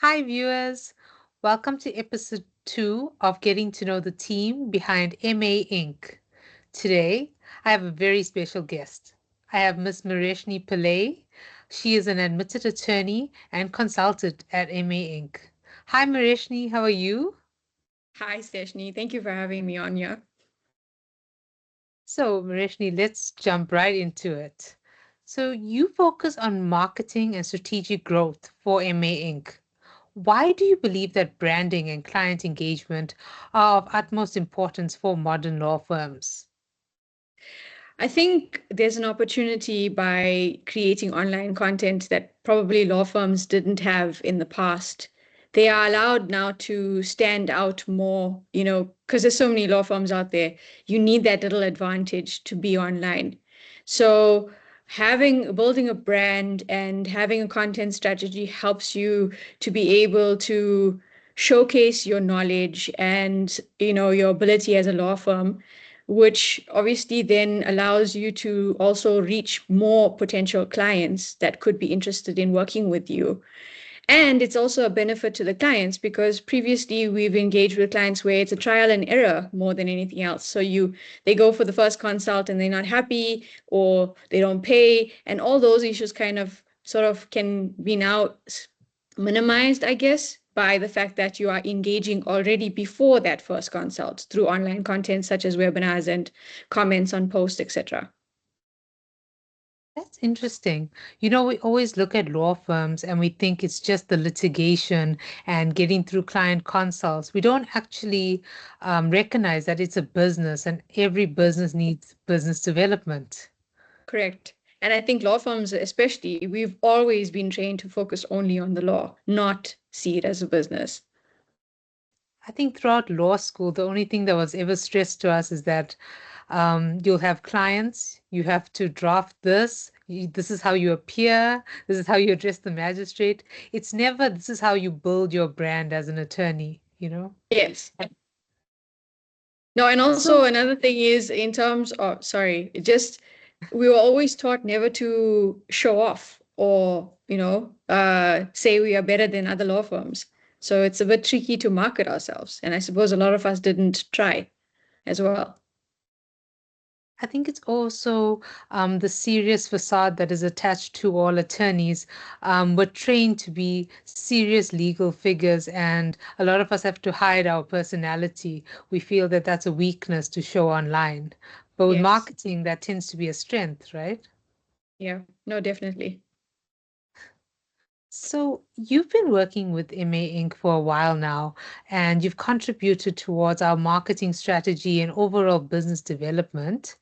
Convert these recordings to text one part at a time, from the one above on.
Hi, viewers. Welcome to episode 2 of Getting to Know the Team behind MAInc. Today, I have a very special guest. I have Miss Mireshnie Pillay. She is an admitted attorney and consultant at MAInc. Hi, Mireshnie. How are you? Hi, Seshni. Thank you for having me on here. So, Mireshnie, let's jump right into it. So, you focus on marketing and strategic growth for MAInc. Why do you believe that branding and client engagement are of utmost importance for modern law firms? I think there's an opportunity by creating online content that probably law firms didn't have in the past. They are allowed now to stand out more, because there's so many law firms out there. You need that little advantage to be online. So building a brand and having a content strategy helps you to be able to showcase your knowledge and your ability as a law firm, which obviously then allows you to also reach more potential clients that could be interested in working with you. And it's also a benefit to the clients because previously we've engaged with clients where it's a trial and error more than anything else. So they go for the first consult and they're not happy or they don't pay, and all those issues kind of sort of can be now minimized, I guess, by the fact that you are engaging already before that first consult through online content such as webinars and comments on posts, etc. That's interesting. We always look at law firms and we think it's just the litigation and getting through client consults. We don't actually recognize that it's a business and every business needs business development. Correct. And I think law firms, especially, we've always been trained to focus only on the law, not see it as a business. I think throughout law school, the only thing that was ever stressed to us is that you'll have clients, you have to draft this, this is how you appear, this is how you address the magistrate. It's never, this is how you build your brand as an attorney. Yes. No, and also So, another thing is in terms of, sorry, we were always taught never to show off or, say we are better than other law firms. So it's a bit tricky to market ourselves. And I suppose a lot of us didn't try as well. I think it's also the serious facade that is attached to all attorneys. We're trained to be serious legal figures, and a lot of us have to hide our personality. We feel that that's a weakness to show online. But with Yes. marketing, that tends to be a strength, right? Yeah. No, definitely. So you've been working with MAInc for a while now, and you've contributed towards our marketing strategy and overall business development.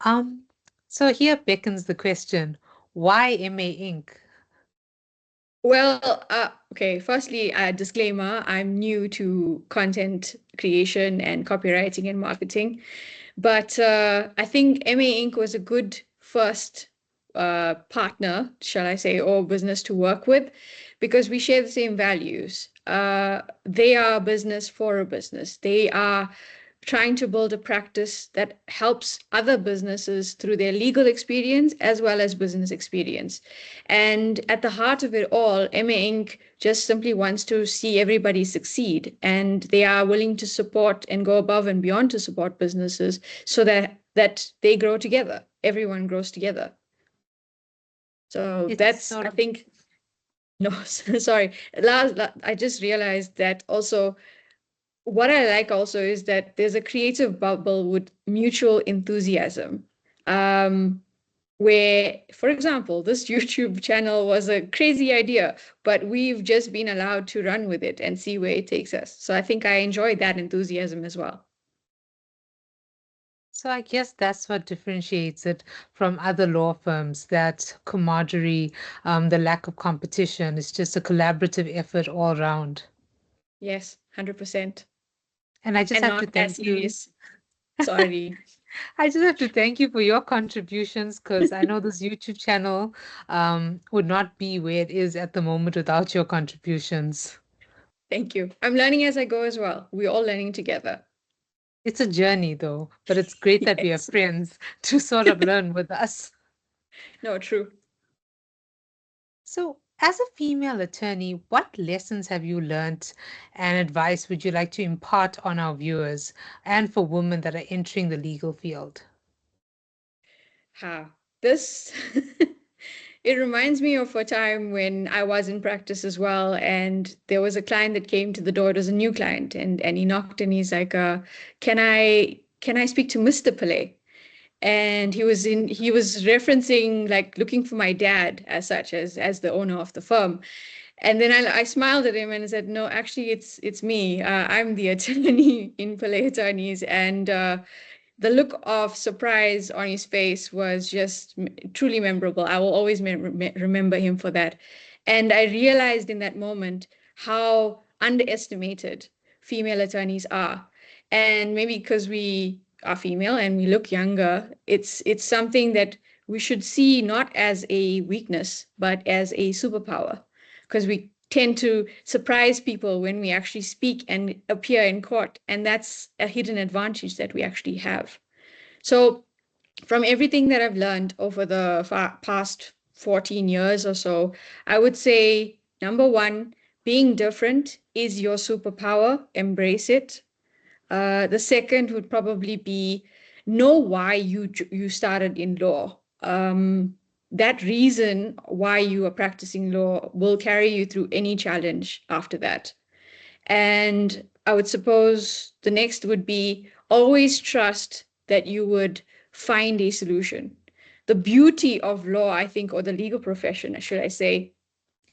Um, so here beckons the question, why MAInc? Well, okay. Firstly, a disclaimer, I'm new to content creation and copywriting and marketing. But I think MAInc was a good first partner, shall I say, or business to work with because we share the same values. They are a business for a business. They are trying to build a practice that helps other businesses through their legal experience as well as business experience. And at the heart of it all, MAInc just simply wants to see everybody succeed. And they are willing to support and go above and beyond to support businesses so that they grow together. Everyone grows together. So It's that's, sort I of think, no, sorry. I just realized that also what I like also is that there's a creative bubble with mutual enthusiasm. Um, where, for example, this YouTube channel was a crazy idea, but we've just been allowed to run with it and see where it takes us. So I think I enjoyed that enthusiasm as well. so I guess that's what differentiates it from other law firms, that camaraderie, the lack of competition. It's just a collaborative effort all around. Yes, 100%. And I just And have to not as thank you. serious. Sorry. I just have to thank you for your contributions because I know this YouTube channel would not be where it is at the moment without your contributions. Thank you. I'm learning as I go as well. We're all learning together. It's a journey though, but it's great that we have Yes. friends to sort of learn with us. No, true. So, As a female attorney, what lessons have you learnt and advice would you like to impart on our viewers and for women that are entering the legal field? This it reminds me of a time when I was in practice as well, and there was a client that came to the door. It was a new client, and he knocked and he's like, can I speak to Mr. Pillay? And he was referencing like looking for my dad as such as the owner of the firm. And then I smiled at him and said, no, actually it's me. I'm the attorney in Pillay Attorneys. And the look of surprise on his face was just truly memorable. I will always remember him for that. And I realized in that moment how underestimated female attorneys are. And maybe because we are female and we look younger, it's something that we should see not as a weakness, but as a superpower. Because we tend to surprise people when we actually speak and appear in court. And that's a hidden advantage that we actually have. So, from everything that I've learned over the past 14 years or so, I would say number one, being different is your superpower, embrace it. The second would probably be know why you started in law. That reason why you are practicing law will carry you through any challenge after that. And I would suppose the next would be always trust that you would find a solution. The beauty of law, I think, or the legal profession, should I say,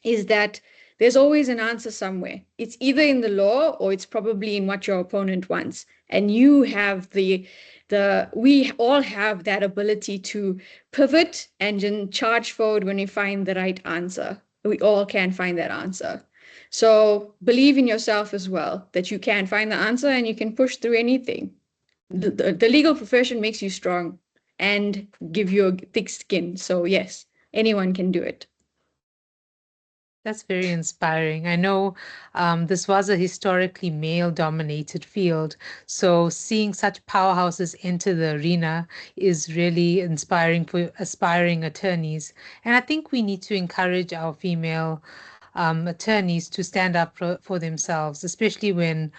is that there's always an answer somewhere. It's either in the law or it's probably in what your opponent wants. And you have we all have that ability to pivot and then charge forward when we find the right answer. We all can find that answer. So believe in yourself as well, that you can find the answer and you can push through anything. The legal profession makes you strong and give you a thick skin. So yes, anyone can do it. That's very inspiring. I know this was a historically male-dominated field, so seeing such powerhouses enter the arena is really inspiring for aspiring attorneys. And I think we need to encourage our female attorneys to stand up for themselves, especially when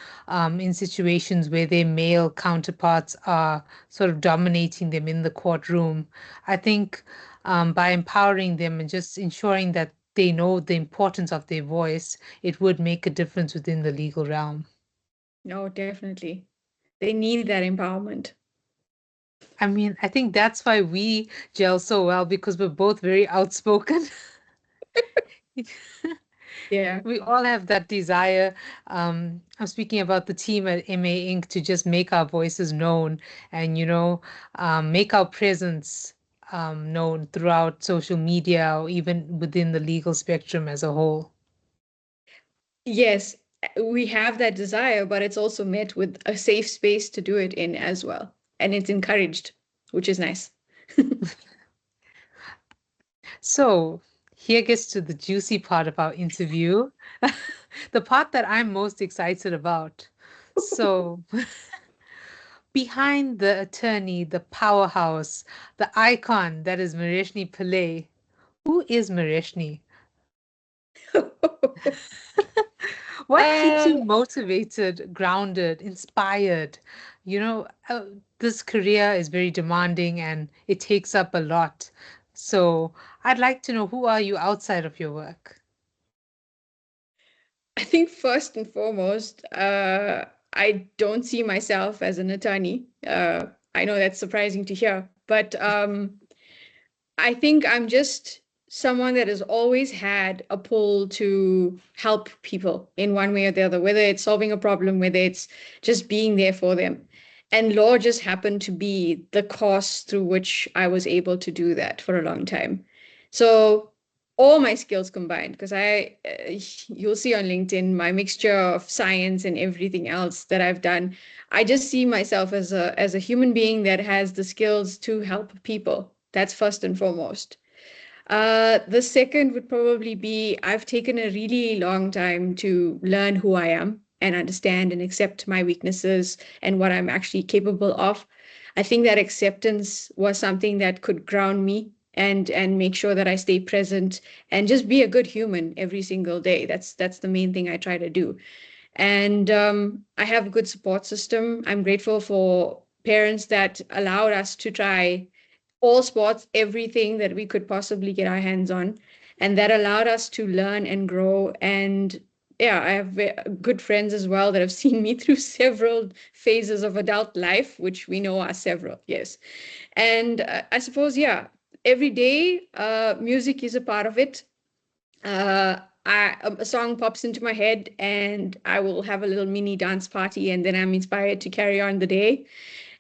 in situations where their male counterparts are sort of dominating them in the courtroom. I think by empowering them and just ensuring that they know the importance of their voice, it would make a difference within the legal realm. No, definitely. They need that empowerment. I mean, I think that's why we gel so well because we're both very outspoken. Yeah. We all have that desire. I'm speaking about the team at MAInc to just make our voices known and, make our presence known throughout social media or even within the legal spectrum as a whole. Yes, we have that desire, but it's also met with a safe space to do it in as well. And it's encouraged, which is nice. So here gets to the juicy part of our interview, the part that I'm most excited about. So, behind the attorney, the powerhouse, the icon that is Mireshnie Pillay, who is Mireshnie? What keeps Uh, you motivated, grounded, inspired? This career is very demanding and it takes up a lot. So, I'd like to know who are you outside of your work? I think first and foremost, I don't see myself as an attorney. I know that's surprising to hear, but I think I'm just someone that has always had a pull to help people in one way or the other, whether it's solving a problem, whether it's just being there for them. And law just happened to be the course through which I was able to do that for a long time. So all my skills combined, because you'll see on LinkedIn, my mixture of science and everything else that I've done, I just see myself as a human being that has the skills to help people. That's first and foremost. The second would probably be I've taken a really long time to learn who I am and understand and accept my weaknesses and what I'm actually capable of. I think that acceptance was something that could ground me and make sure that I stay present and just be a good human every single day. That's the main thing I try to do. And I have a good support system. I'm grateful for parents that allowed us to try all sports, everything that we could possibly get our hands on. And that allowed us to learn and grow. And yeah, I have good friends as well that have seen me through several phases of adult life, which we know are several, yes. And I suppose, yeah, every day, music is a part of it. A song pops into my head and I will have a little mini dance party, and then I'm inspired to carry on the day.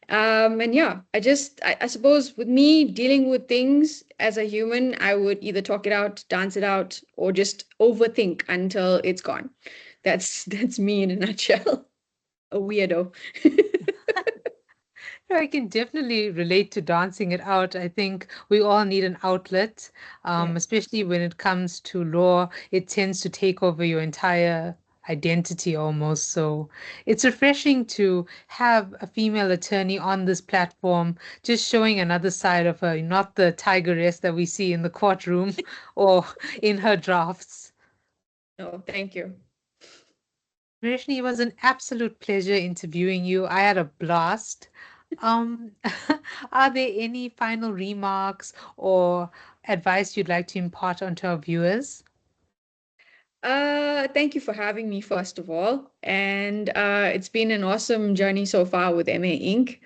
And yeah, I suppose with me dealing with things as a human, I would either talk it out, dance it out, or just overthink until it's gone. That's me in a nutshell. A weirdo. I can definitely relate to dancing it out. I think we all need an outlet, Yeah. especially when it comes to law. It tends to take over your entire identity almost. So it's refreshing to have a female attorney on this platform, just showing another side of her, not the tigress that we see in the courtroom or in her drafts. No, thank you. Mireshnie, it was an absolute pleasure interviewing you. I had a blast. Um, are there any final remarks or advice you'd like to impart onto our viewers? Thank you for having me, first of all. And it's been an awesome journey so far with MAInc.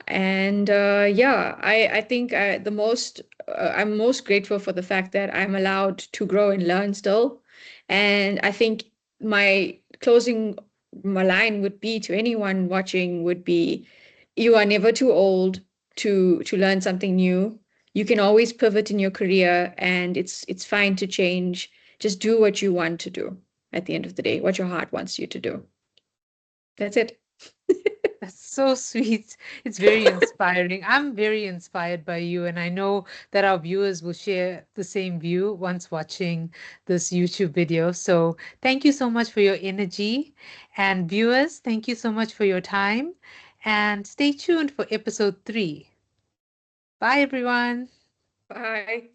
And yeah, I think I'm most grateful for the fact that I'm allowed to grow and learn still. And I think my closing my line would be to anyone watching would be, you are never too old to learn something new. You can always pivot in your career, and it's fine to change. Just do what you want to do at the end of the day, what your heart wants you to do. That's it. That's so sweet. It's very inspiring. I'm very inspired by you, and I know that our viewers will share the same view once watching this YouTube video. So, thank you so much for your energy. And viewers, thank you so much for your time. And stay tuned for episode 3. Bye, everyone. Bye.